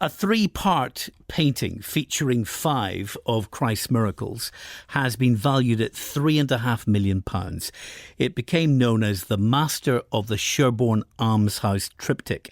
A three-part painting featuring 5 of Christ's miracles has been valued at £3.5 million. It became known as the Master of the Sherborne Almshouse Triptych,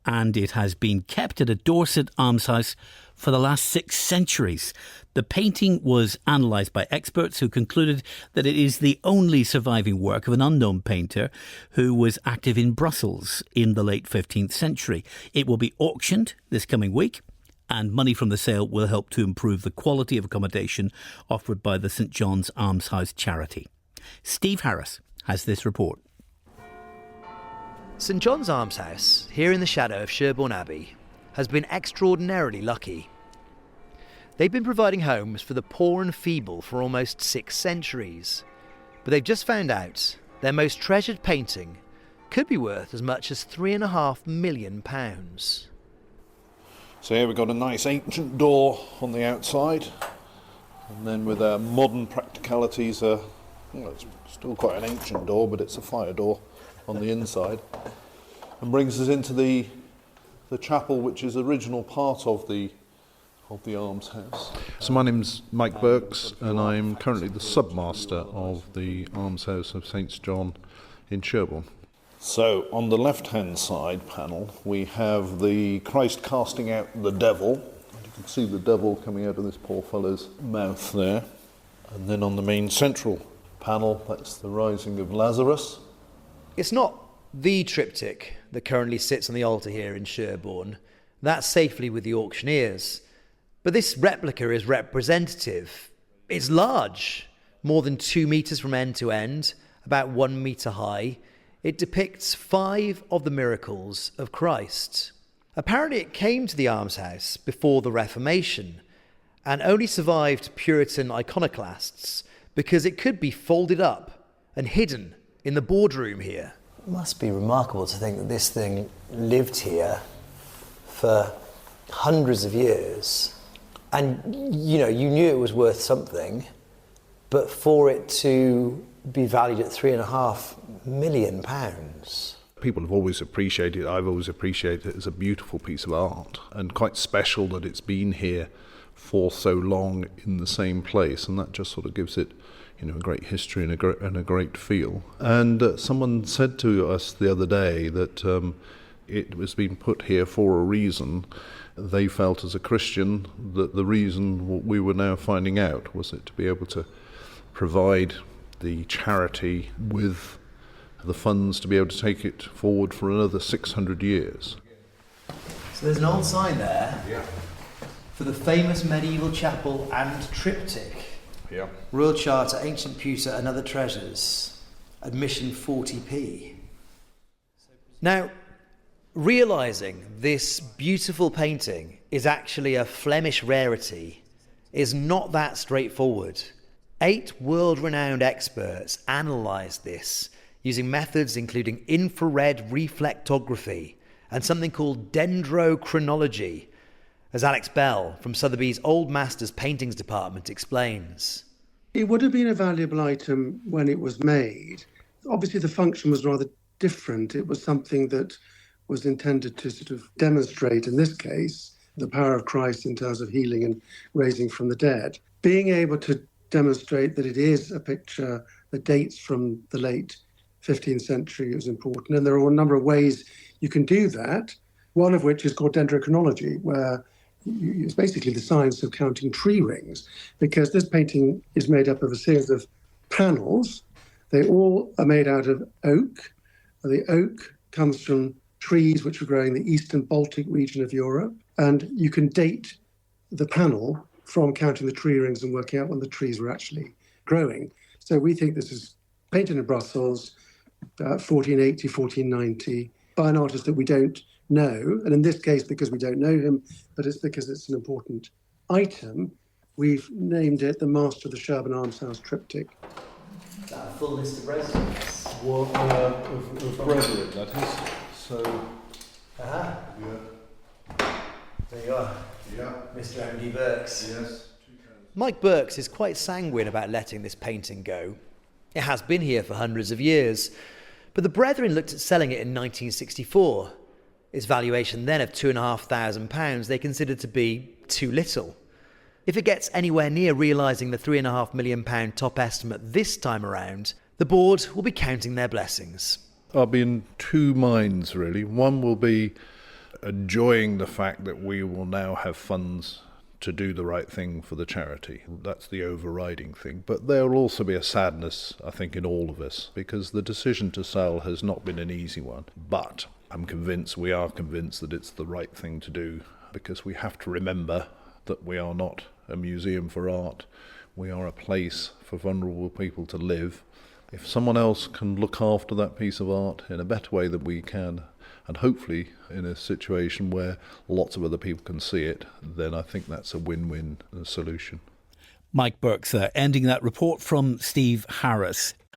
and it has been kept at a Dorset almshouse for the last 6 centuries. The painting was analysed by experts who concluded that it is the only surviving work of an unknown painter who was active in Brussels in the late 15th century. It will be auctioned this coming week, and money from the sale will help to improve the quality of accommodation offered by the St John's Almshouse charity. Steve Harris has this report. St John's Almshouse, here in the shadow of Sherborne Abbey, has been extraordinarily lucky. They've been providing homes for the poor and feeble for almost 6 centuries, but they've just found out their most treasured painting could be worth as much as £3.5 million. So here we've got a nice ancient door on the outside, and then with modern practicalities, it's still quite an ancient door, but it's a fire door on the inside, and brings us into the chapel, which is original part of the almshouse. So my name's Mike Burks, and I'm currently the submaster of the Almshouse of St John in Sherborne. So on the left-hand side panel, we have the Christ casting out the devil. You can see the devil coming out of this poor fellow's mouth there. And then on the main central panel, that's the rising of Lazarus. It's not the triptych that currently sits on the altar here in Sherborne. That's safely with the auctioneers. But this replica is representative. It's large, more than 2 metres from end to end, about 1 metre high. It depicts 5 of the miracles of Christ. Apparently it came to the almshouse before the Reformation and only survived Puritan iconoclasts because it could be folded up and hidden in the boardroom here. It must be remarkable to think that this thing lived here for hundreds of years. And, you knew it was worth something, but for it to be valued at £3.5 million. People have always appreciated it. I've always appreciated it as a beautiful piece of art, and quite special that it's been here for so long in the same place, and that just sort of gives it a great history and a great feel. And someone said to us the other day that it was being put here for a reason. They felt as a Christian that the reason we were now finding out was it to be able to provide the charity with the funds to be able to take it forward for another 600 years. So there's an old sign there for the famous medieval chapel and triptych. Yeah. Royal Charter, Ancient Pewter and Other Treasures. Admission 40p. Now, realising this beautiful painting is actually a Flemish rarity is not that straightforward. 8 world-renowned experts analysed this using methods including infrared reflectography and something called dendrochronology, as Alex Bell from Sotheby's Old Masters Paintings Department explains. It would have been a valuable item when it was made. Obviously the function was rather different. It was something that was intended to sort of demonstrate, in this case, the power of Christ in terms of healing and raising from the dead. Being able to demonstrate that it is a picture that dates from the late 15th century is important, and there are a number of ways you can do that, one of which is called dendrochronology, where it's basically the science of counting tree rings, because this painting is made up of a series of panels. They all are made out of oak. The oak comes from trees which were growing in the eastern Baltic region of Europe, and you can date the panel from counting the tree rings and working out when the trees were actually growing. So we think this is painted in Brussels, 1480, 1490, by an artist that we don't know. And in this case, because we don't know him, but it's because it's an important item, we've named it the Master of the Sherborne Almshouse Triptych. Is that a full list of residents? Well, of brethren, that is. So, Yeah. There you are. Yeah. Mr. M.D. Burks. Yes. Mike Burks is quite sanguine about letting this painting go. It has been here for hundreds of years, but the Brethren looked at selling it in 1964. Its valuation then of £2,500 they considered to be too little. If it gets anywhere near realising the £3.5 million top estimate this time around, the board will be counting their blessings. I'll be in two minds, really. One will be enjoying the fact that we will now have funds to do the right thing for the charity. That's the overriding thing. But there will also be a sadness, I think, in all of us, because the decision to sell has not been an easy one. But we are convinced that it's the right thing to do, because we have to remember that we are not a museum for art. We are a place for vulnerable people to live. If someone else can look after that piece of art in a better way than we can, and hopefully in a situation where lots of other people can see it, then I think that's a win-win solution. Mike Burks there, ending that report from Steve Harris.